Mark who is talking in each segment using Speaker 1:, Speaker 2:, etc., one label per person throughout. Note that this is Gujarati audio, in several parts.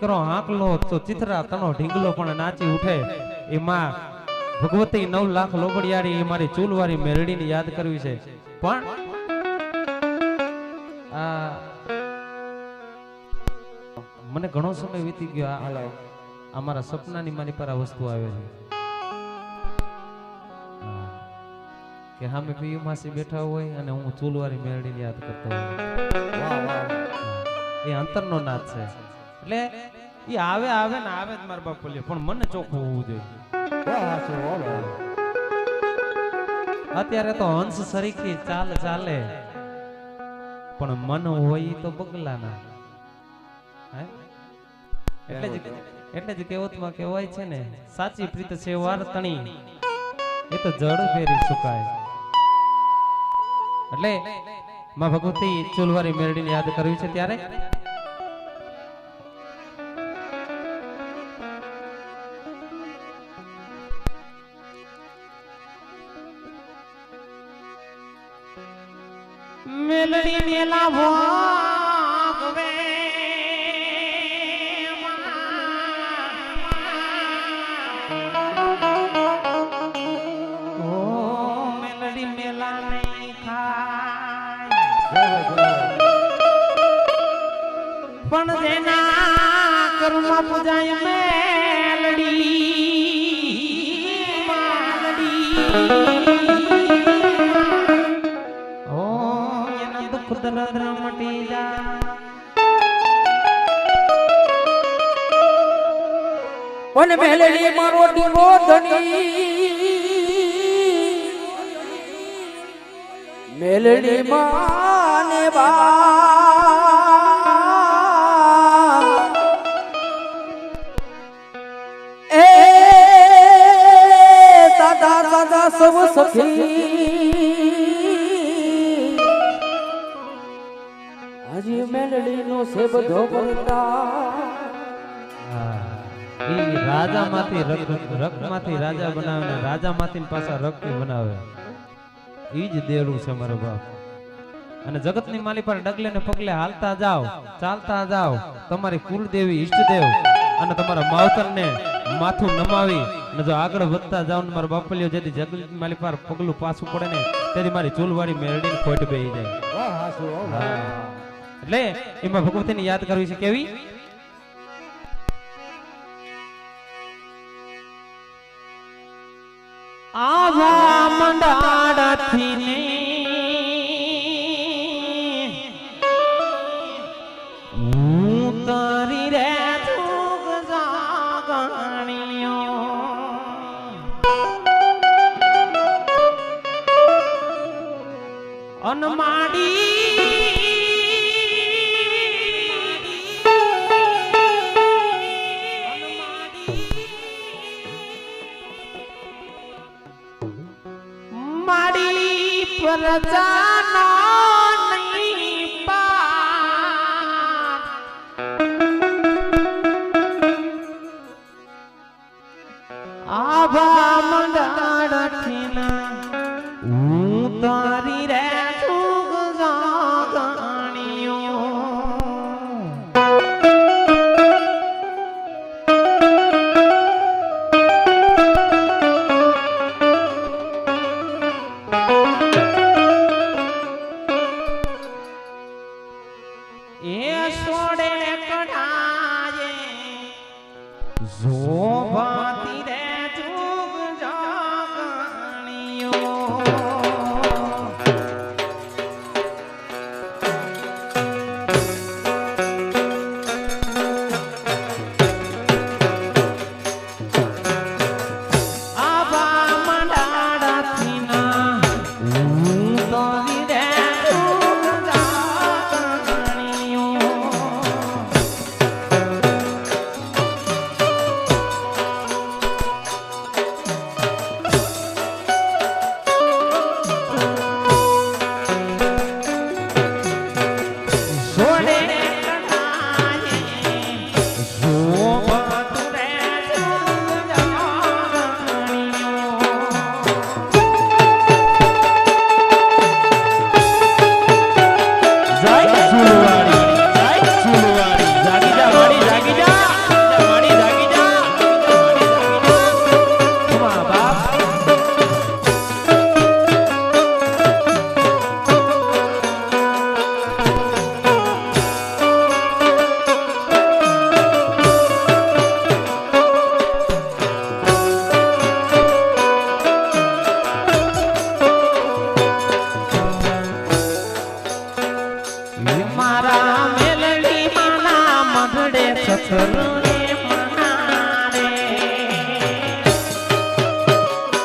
Speaker 1: કરો હાંકલો તો ચિત્રા તનો ઢીંગલો પણ નાચી ઉઠે. એમાં ભગવતી 9 લાખ લોબડિયાળી એ મારી ચૂલવારી મેરડીને યાદ કરવી છે. પણ આ મને ઘણો સમય વીતી ગયો. અમારા સપનાની મારી પર આ વસ્તુ આવે છે કે સામે પીયુ માસી બેઠા હોય અને હું ચૂલવારી મેરડીને યાદ કરતો હોય. એ અંતરનો નાદ છે. એટલે એ આવે આવે ને આવે જ મારા બાપ બોલ્યો, પણ મને ચોખ્ખું હોવું જોઈએ. અત્યારે તો હંસ સરીખી ચાલ ચાલે, પણ મન હોય તો બગલાના. એટલે જ કહેવતમાં કહેવાય છે ને, સાચી પ્રીત છે વાર તણી, એ તો જડ ફેરી સુકાય. એટલે માં ભગવતી ચૂલવારી મેરડીને યાદ કરવી છે ત્યારે મેલડી મેલા ભોગવે ઓ મેલડી મેલા નહીં ખાય, પણ જેના કર્મ પૂજાય મેલડી ખુદરા મટી જા.
Speaker 2: પણ મેલડી મારો દીવો ધણી, મેલડી માને બા એ દાદા દાદા સૌ સખી હજી મેલડી નો છે બધો કરતા.
Speaker 1: ઈ રાજામાંથી રકમાંથી રાજા બનાવે ને રાજામાંથી પાછા રક્ત બનાવે. ઈ જ દેડું છે મારો બાપ. અને જગતની માલી પર ડગલે ને પગલે હાલતા જાઓ, ચાલતા જાઓ, તમારી કુલદેવી ઈષ્ટદેવ અને તમારા માવતરને માથું નમાવી ને જો આગળ વધતા જાવ ને મારા બાપલિયો જેથી જગતની માલી પર પગલું પાછું પડે ને તેથી મારી ચૂલવાળી મેરડીને ખોટ બેહી જાય. એટલે એમાં ભગવતીને યાદ કરવી છે. કેવી આવા મંડાડાથી ને હું તારી રે જોગ જાગણીઓ અનમાડી પ્રજાનો નહીં પાર આભા મંડાળથી ના હું તારી રે સુગ જાગણીઓ. એ સોડે કઢાયે જોભાતી રે જુગ જાગણીઓ. આભા મંડાળાથી ના હું તારી રે જાગી જા સરુએ મનારે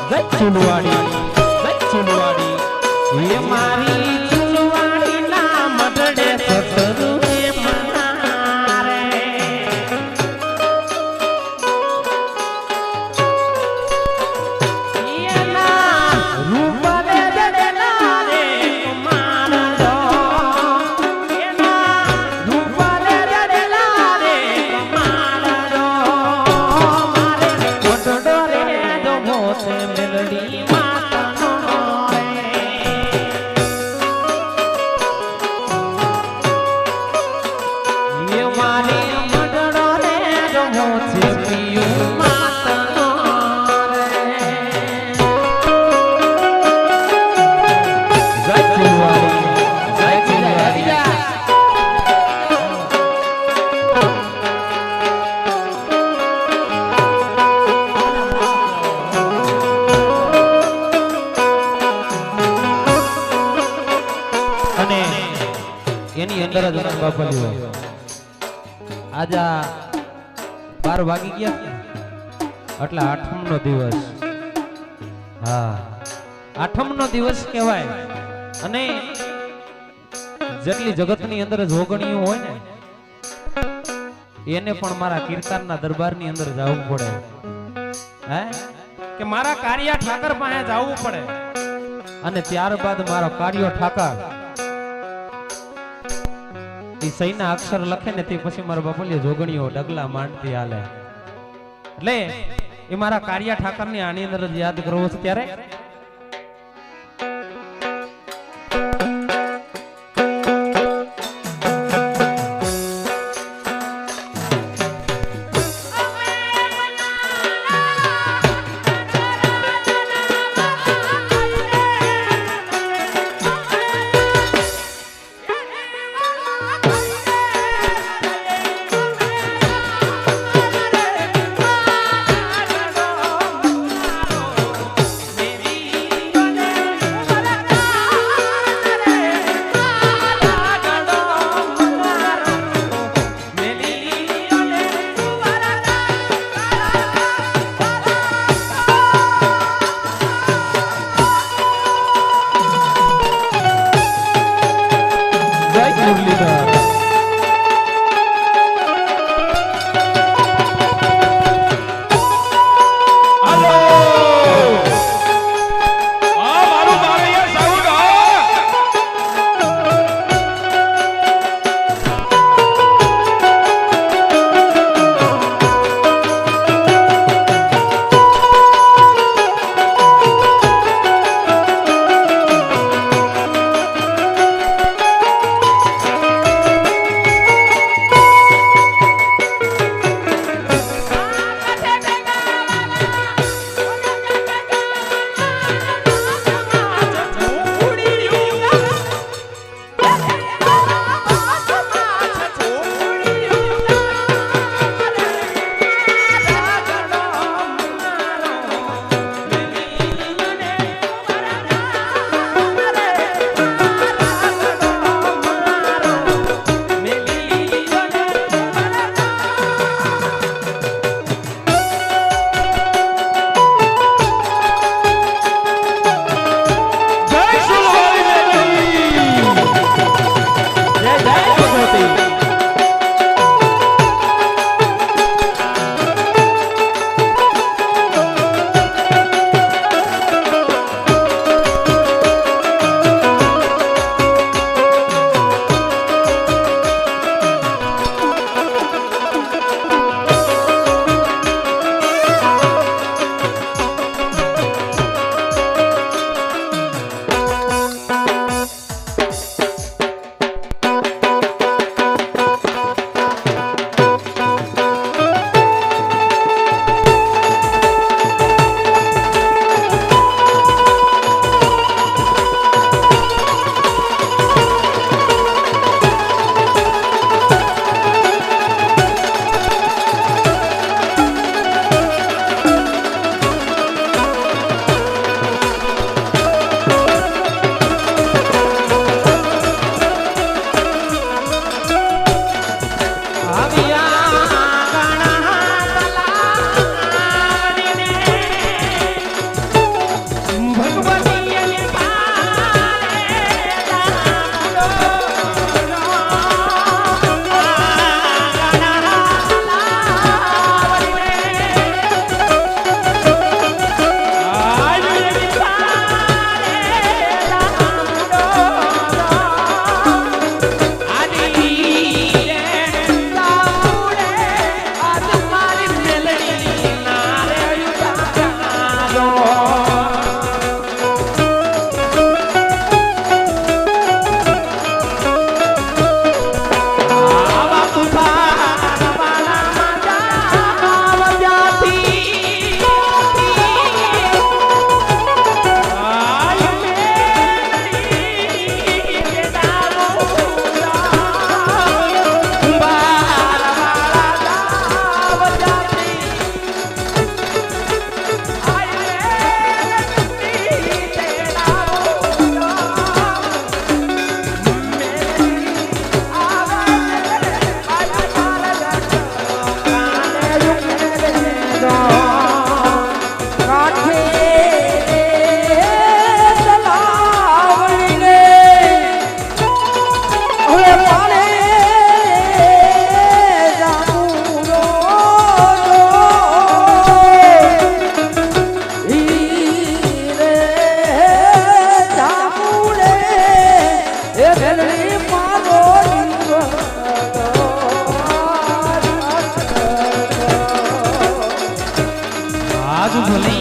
Speaker 1: જય ચુલવાડી જય ચુલવાડી એ મારી ચુલવાડી ના મઢડે સરુએ મનારે એના રૂપ દે દેલા રે કમાડો એના રૂપ દે દેલા રે કમાડો મારે કોટડો રે જો મોતે મેલડી માતનો રે એ મારી મઢડો રે જો મોતે પિયું માતનો રે જય ચુલવાડી જય ચુલવાડી અને એની અંદર જ બાપલીઓ આજ 12 વાગી ગયા એટલે આઠમનો દિવસ હા આઠમનો દિવસ કહેવાય અને જેટલી જગતની અંદર જોગણીઓ હોય ને એને પણ મારા કીર્તનના દરબારની અંદર જવું પડે હે કે મારા કારિયા ઠાકર પાસે જવું પડે અને ત્યારબાદ મારો કારિયો ઠાકર એ સહીના અક્ષર લખે ને તે પછી મારા બાપુલી જોગણીઓ ડગલા માંડતી હાલે એટલે એ મારા કારિયા ઠાકરની આની અંદર જ યાદ કરવો છે ત્યારે
Speaker 3: મેરી
Speaker 1: ભૂલી